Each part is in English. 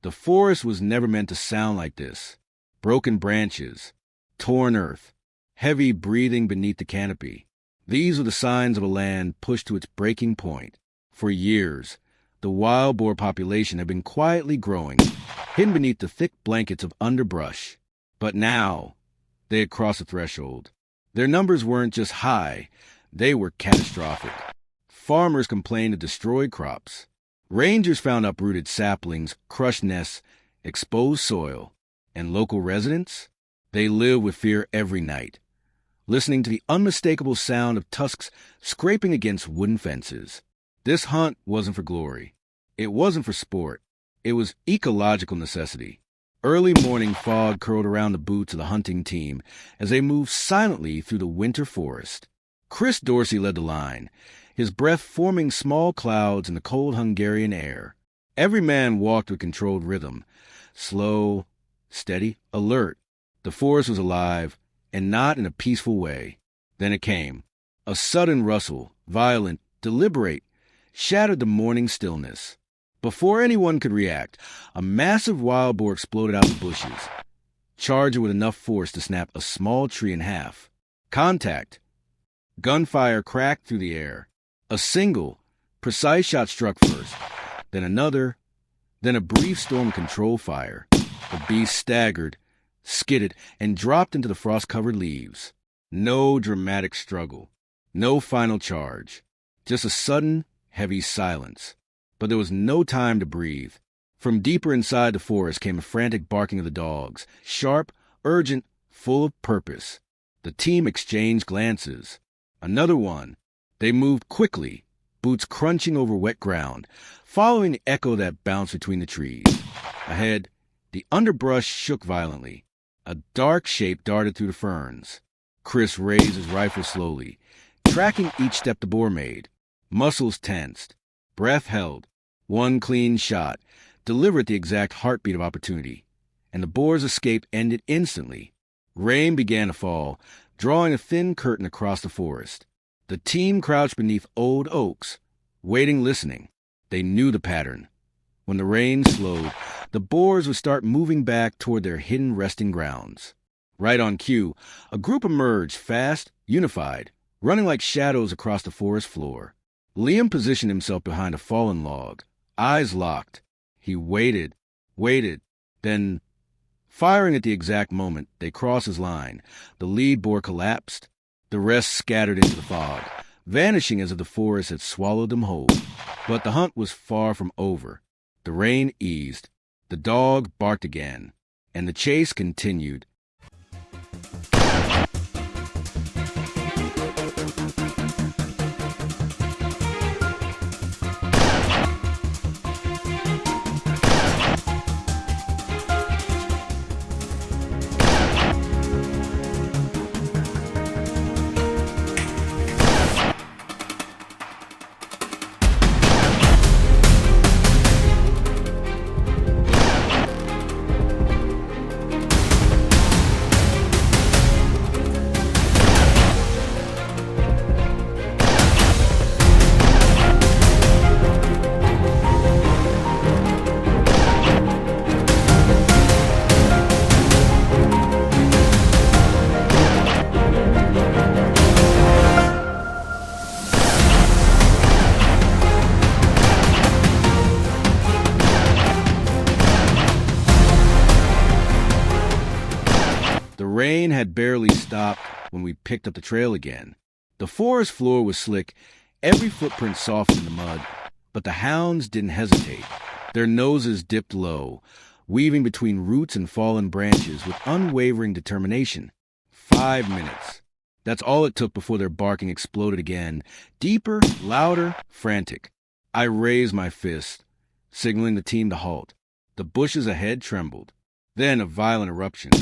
The forest was never meant to sound like this. Broken branches, torn earth, heavy breathing beneath the canopy. These were the signs of a land pushed to its breaking point. For years, the wild boar population had been quietly growing, hidden beneath the thick blankets of underbrush. But now, they had crossed the threshold. Their numbers weren't just high, they were catastrophic. Farmers complained of destroyed crops. Rangers found uprooted saplings, crushed nests, exposed soil. And local residents? They lived with fear every night, listening to the unmistakable sound of tusks scraping against wooden fences. This hunt wasn't for glory. It wasn't for sport. It was ecological necessity. Early morning fog curled around the boots of the hunting team as they moved silently through the winter forest. Chris Dorsey led the line, his breath forming small clouds in the cold Hungarian air. Every man walked with controlled rhythm, slow, steady, alert. The forest was alive, and not in a peaceful way. Then it came. A sudden rustle, violent, deliberate, shattered the morning stillness. Before anyone could react, a massive wild boar exploded out of the bushes, charging with enough force to snap a small tree in half. Contact. Gunfire cracked through the air. A single, precise shot struck first, then another, then a brief storm of control fire. The beast staggered, skidded, and dropped into the frost-covered leaves. No dramatic struggle, no final charge, just a sudden, heavy silence. But there was no time to breathe. From deeper inside the forest came a frantic barking of the dogs, sharp, urgent, full of purpose. The team exchanged glances. Another one. They moved quickly, boots crunching over wet ground, following the echo that bounced between the trees. Ahead, the underbrush shook violently. A dark shape darted through the ferns. Chris raised his rifle slowly, tracking each step the boar made. Muscles tensed, breath held. One clean shot, delivered at the exact heartbeat of opportunity, and the boar's escape ended instantly. Rain began to fall, drawing a thin curtain across the forest. The team crouched beneath old oaks, waiting, listening. They knew the pattern. When the rain slowed, the boars would start moving back toward their hidden resting grounds. Right on cue, a group emerged, fast, unified, running like shadows across the forest floor. Liam positioned himself behind a fallen log, eyes locked. He waited, then, firing at the exact moment they crossed his line, the lead boar collapsed. The rest scattered into the fog, vanishing as if the forest had swallowed them whole. But the hunt was far from over. The rain eased, the dog barked again, and the chase continued. The rain had barely stopped when we picked up the trail again. The forest floor was slick, every footprint soft in the mud, but the hounds didn't hesitate. Their noses dipped low, weaving between roots and fallen branches with unwavering determination. 5 minutes. That's all it took before their barking exploded again, deeper, louder, frantic. I raised my fist, signaling the team to halt. The bushes ahead trembled. Then a violent eruption.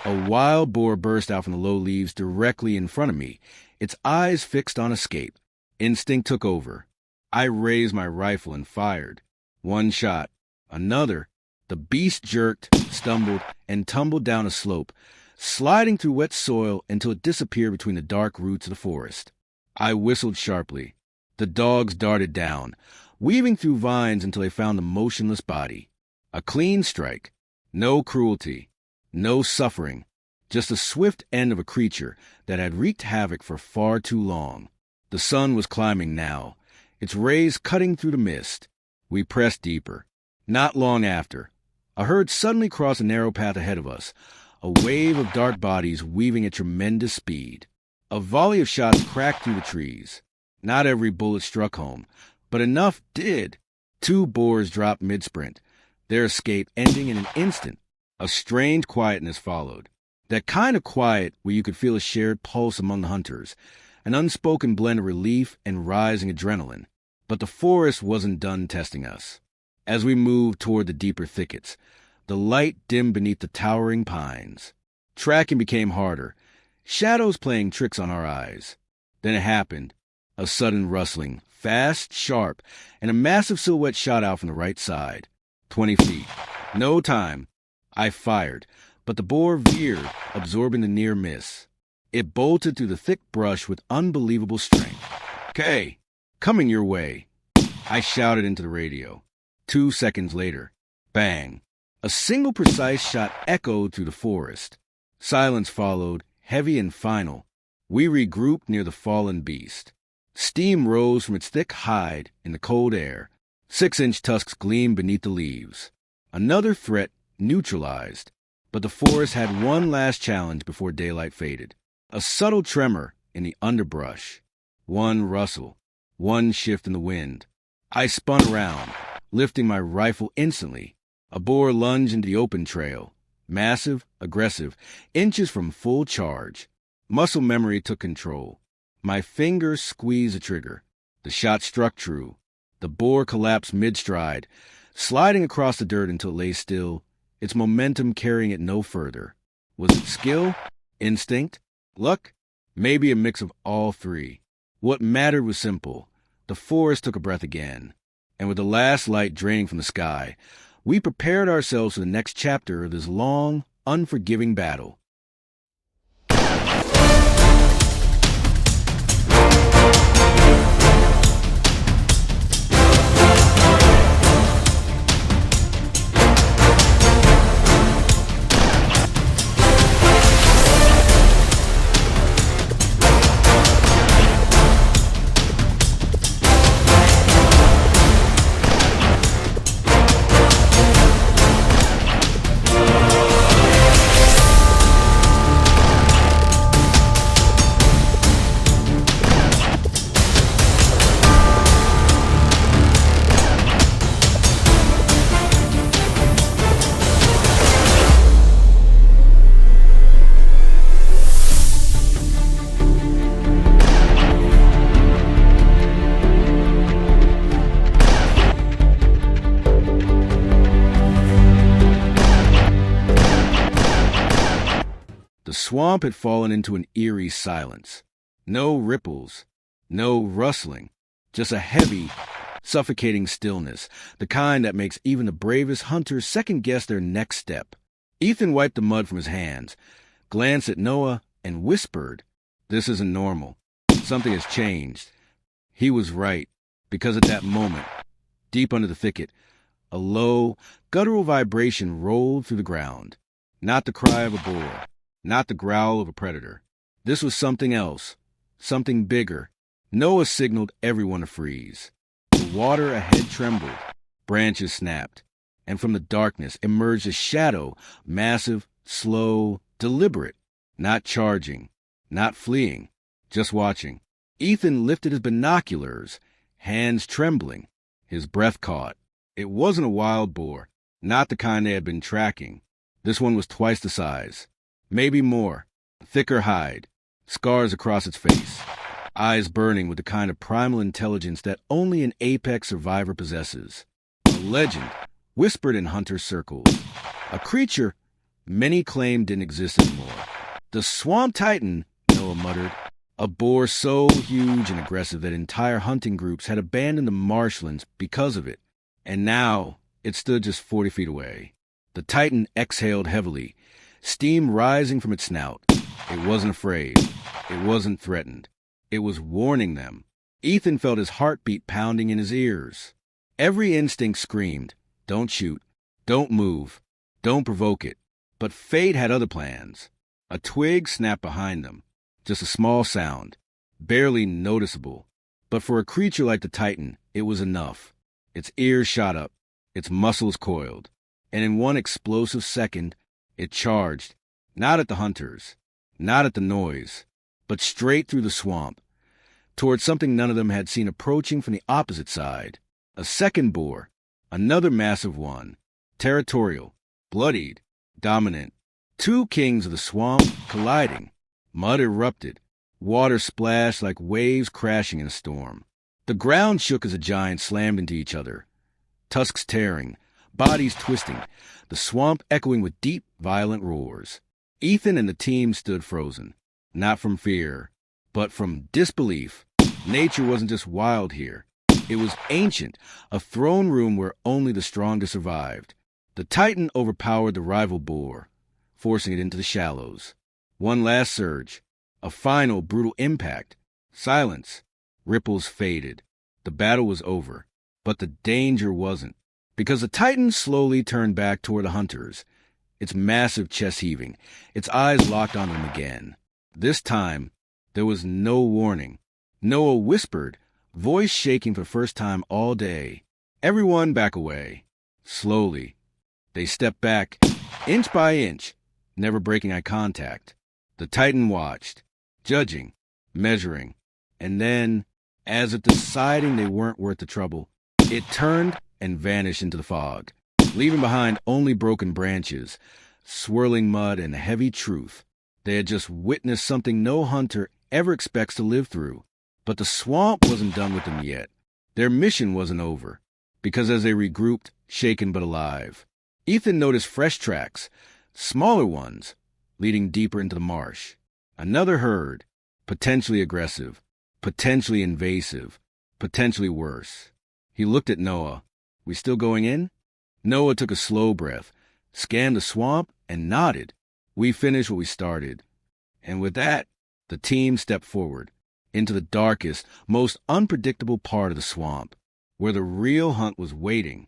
A wild boar burst out from the low leaves directly in front of me, its eyes fixed on escape. Instinct took over. I raised my rifle and fired. One shot. Another. The beast jerked, stumbled, and tumbled down a slope, sliding through wet soil until it disappeared between the dark roots of the forest. I whistled sharply. The dogs darted down, weaving through vines until they found the motionless body. A clean strike. No cruelty. No suffering. Just a swift end of a creature that had wreaked havoc for far too long. The sun was climbing now, its rays cutting through the mist. We pressed deeper. Not long after, a herd suddenly crossed a narrow path ahead of us, a wave of dark bodies weaving at tremendous speed. A volley of shots cracked through the trees. Not every bullet struck home, but enough did. 2 boars dropped mid-sprint, their escape ending in an instant. A strange quietness followed. That kind of quiet where you could feel a shared pulse among the hunters, an unspoken blend of relief and rising adrenaline. But the forest wasn't done testing us. As we moved toward the deeper thickets, the light dimmed beneath the towering pines. Tracking became harder, shadows playing tricks on our eyes. Then it happened. A sudden rustling, fast, sharp, and a massive silhouette shot out from the right side. 20 feet. No time. I fired, but the boar veered, absorbing the near miss. It bolted through the thick brush with unbelievable strength. "Okay, coming your way," I shouted into the radio. 2 seconds later, bang. A single precise shot echoed through the forest. Silence followed, heavy and final. We regrouped near the fallen beast. Steam rose from its thick hide in the cold air. 6-inch tusks gleamed beneath the leaves. Another threat neutralized. But the forest had one last challenge before daylight faded. A subtle tremor in the underbrush. One rustle. One shift in the wind. I spun around, lifting my rifle instantly. A boar lunged into the open trail. Massive, aggressive, inches from full charge. Muscle memory took control. My fingers squeezed the trigger. The shot struck true. The boar collapsed mid-stride, sliding across the dirt until it lay still, its momentum carrying it no further. Was it skill? Instinct? Luck? Maybe a mix of all three. What mattered was simple. The forest took a breath again. And with the last light draining from the sky, we prepared ourselves for the next chapter of this long, unforgiving battle. The swamp had fallen into an eerie silence. No ripples, no rustling, just a heavy, suffocating stillness, the kind that makes even the bravest hunters second-guess their next step. Ethan wiped the mud from his hands, glanced at Noah, and whispered, "This isn't normal. Something has changed." He was right, because at that moment, deep under the thicket, a low, guttural vibration rolled through the ground. Not the cry of a boar, not the growl of a predator. This was something else, something bigger. Noah signaled everyone to freeze. The water ahead trembled, branches snapped, and from the darkness emerged a shadow, massive, slow, deliberate, not charging, not fleeing, just watching. Ethan lifted his binoculars, hands trembling, his breath caught. It wasn't a wild boar, not the kind they had been tracking. This one was twice the size. Maybe more. Thicker hide, scars across its face, eyes burning with the kind of primal intelligence that only an apex survivor possesses. A legend, whispered in hunter circles. A creature many claimed didn't exist anymore. The Swamp Titan, Noah muttered. A boar so huge and aggressive that entire hunting groups had abandoned the marshlands because of it. And now it stood just 40 feet away. The Titan exhaled heavily, steam rising from its snout. It wasn't afraid. It wasn't threatened. It was warning them. Ethan felt his heartbeat pounding in his ears. Every instinct screamed, "Don't shoot. Don't move. Don't provoke it. But fate had other plans. A twig snapped behind them. Just a small sound, barely noticeable. But for a creature like the Titan, it was enough. Its ears shot up, its muscles coiled, and in one explosive second, it charged, not at the hunters, not at the noise, but straight through the swamp, towards something none of them had seen approaching from the opposite side. A second boar, another massive one, territorial, bloodied, dominant. Two kings of the swamp colliding. Mud erupted. Water splashed like waves crashing in a storm. The ground shook as the giants slammed into each other. Tusks tearing, bodies twisting, the swamp echoing with deep, violent roars. Ethan and the team stood frozen, not from fear, but from disbelief. Nature wasn't just wild here. It was ancient, a throne room where only the strongest survived. The Titan overpowered the rival boar, forcing it into the shallows. One last surge, a final brutal impact. Silence. Ripples faded. The battle was over, but the danger wasn't, because the Titan slowly turned back toward the hunters, its massive chest heaving, its eyes locked on them again. This time, there was no warning. Noah whispered, voice shaking for the first time all day. Everyone back away. Slowly. They stepped back, inch by inch, never breaking eye contact. The Titan watched, judging, measuring, and then, as if deciding they weren't worth the trouble, it turned and vanished into the fog, leaving behind only broken branches, swirling mud, and heavy truth. They had just witnessed something no hunter ever expects to live through. But the swamp wasn't done with them yet. Their mission wasn't over, because as they regrouped, shaken but alive, Ethan noticed fresh tracks, smaller ones, leading deeper into the marsh. Another herd, potentially aggressive, potentially invasive, potentially worse. He looked at Noah. We still going in? Noah took a slow breath, scanned the swamp, and nodded. We finished what we started. And with that, the team stepped forward, into the darkest, most unpredictable part of the swamp, where the real hunt was waiting.